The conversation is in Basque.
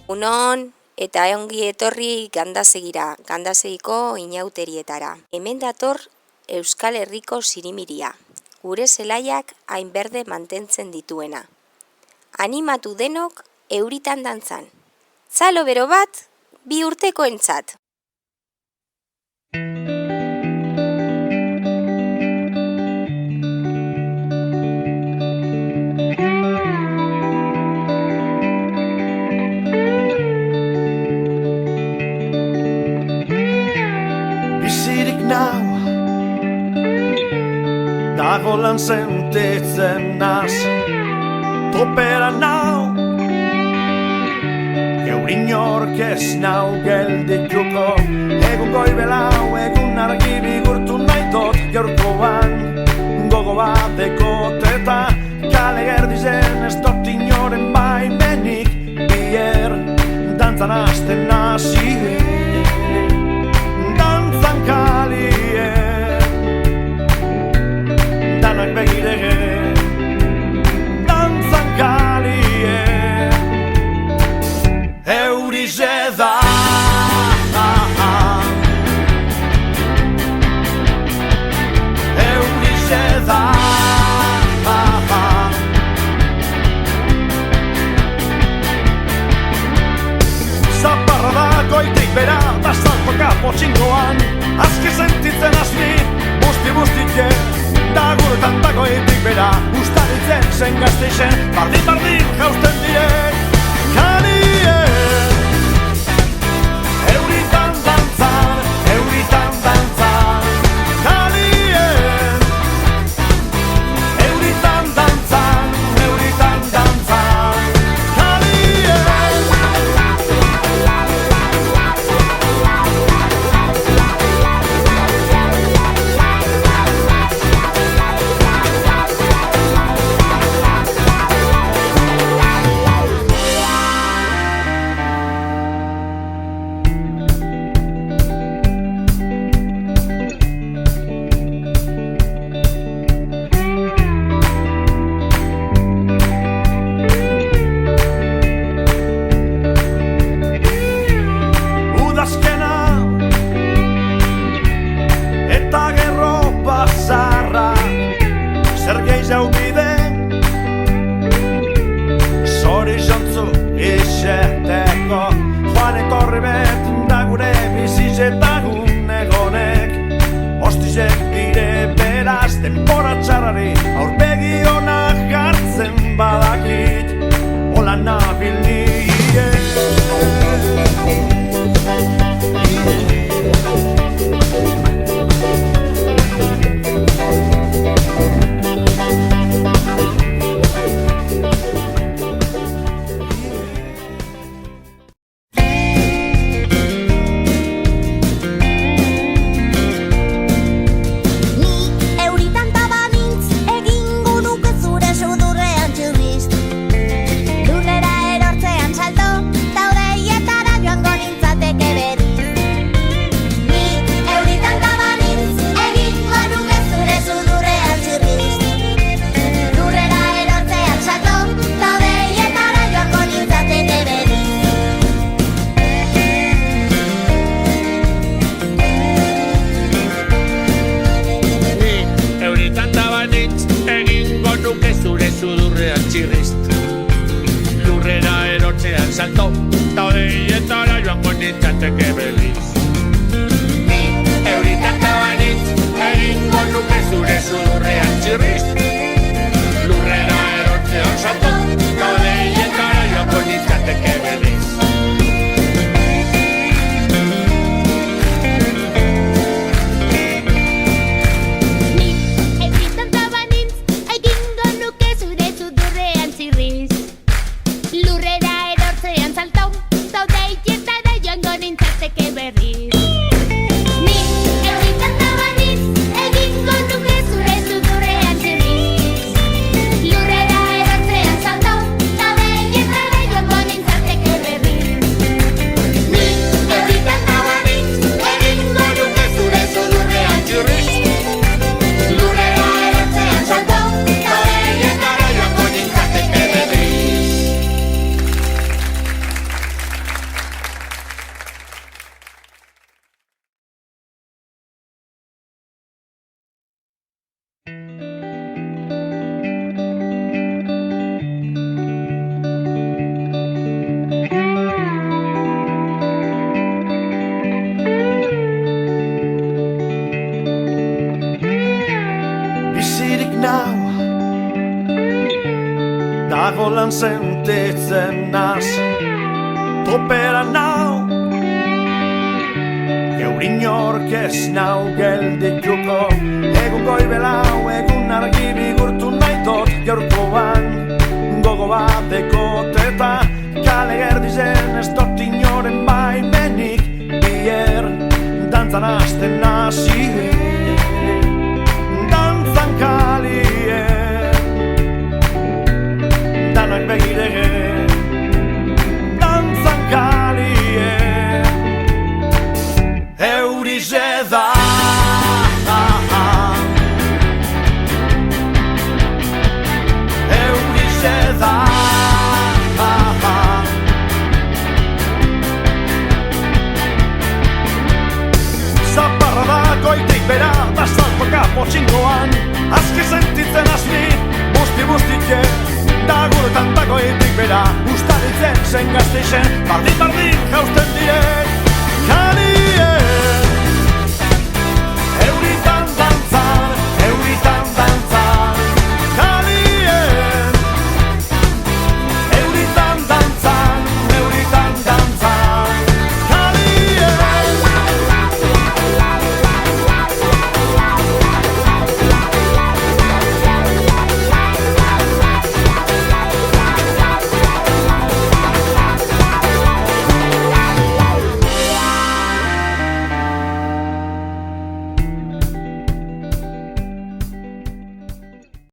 Unon eta ongi etorri Gandasegiko inauterietara. Hemen dator Euskal Herriko zirimiria, gure zelaiak hainberde mantentzen dituena. Animatu denok euritan dantzan. Zalo bero bat, 2 urtekoentzat. Dago lan sentitzen naz, topera nau, eurin ork ez nau geldituko. Egun goibelau, egun argi bigurtu naitot, gaurkoan gogo bateko teta. Kale gerdizen ez dut inoren baimenik, bier dantzan hasten nazi, dantzan kalien. Danak begirege, dantzan kalien, eurize da. Eurize da. Zaparra da goitik bera, da saltoka potxingoan, azki sentitzen asni, busti-bustike. Da guretan dagoetik bera, ustaritzen zen gazteixen, bardin jausten direk kalien. Euritan dantzan, kalien. Euritan dantzan, kalien. Lurrera erortzean salto, ta odeietara joango nintzateke beliz. Ni euritan tabanitz, egingo nuke zure sudurrean txirriz. Lurrera erortzean salto, ta odeietara joango nintzateke beliz. Lurrera erortzean saltau, zaude ietara joango nintzateke Pagolan sentitzen naz topera nau Geurin orkez nau geldituko Egun goibelau, egun argi bigurtu nahi dut Gaurkoan gogo bateko teta Kale gerdizen ez dut inoren baimenik Bier dantzan hasten nazi Dantzan kalien Danak begirege Dantzan kalien Eurize da Eurize da Zaparra da goitik bera da saltoka potxingoan Azki sentitzen asni, busti-bustitxe Da guretan da goitik bera Ustaritzen zen gazteixen Bardin jausten direk Kalien Euri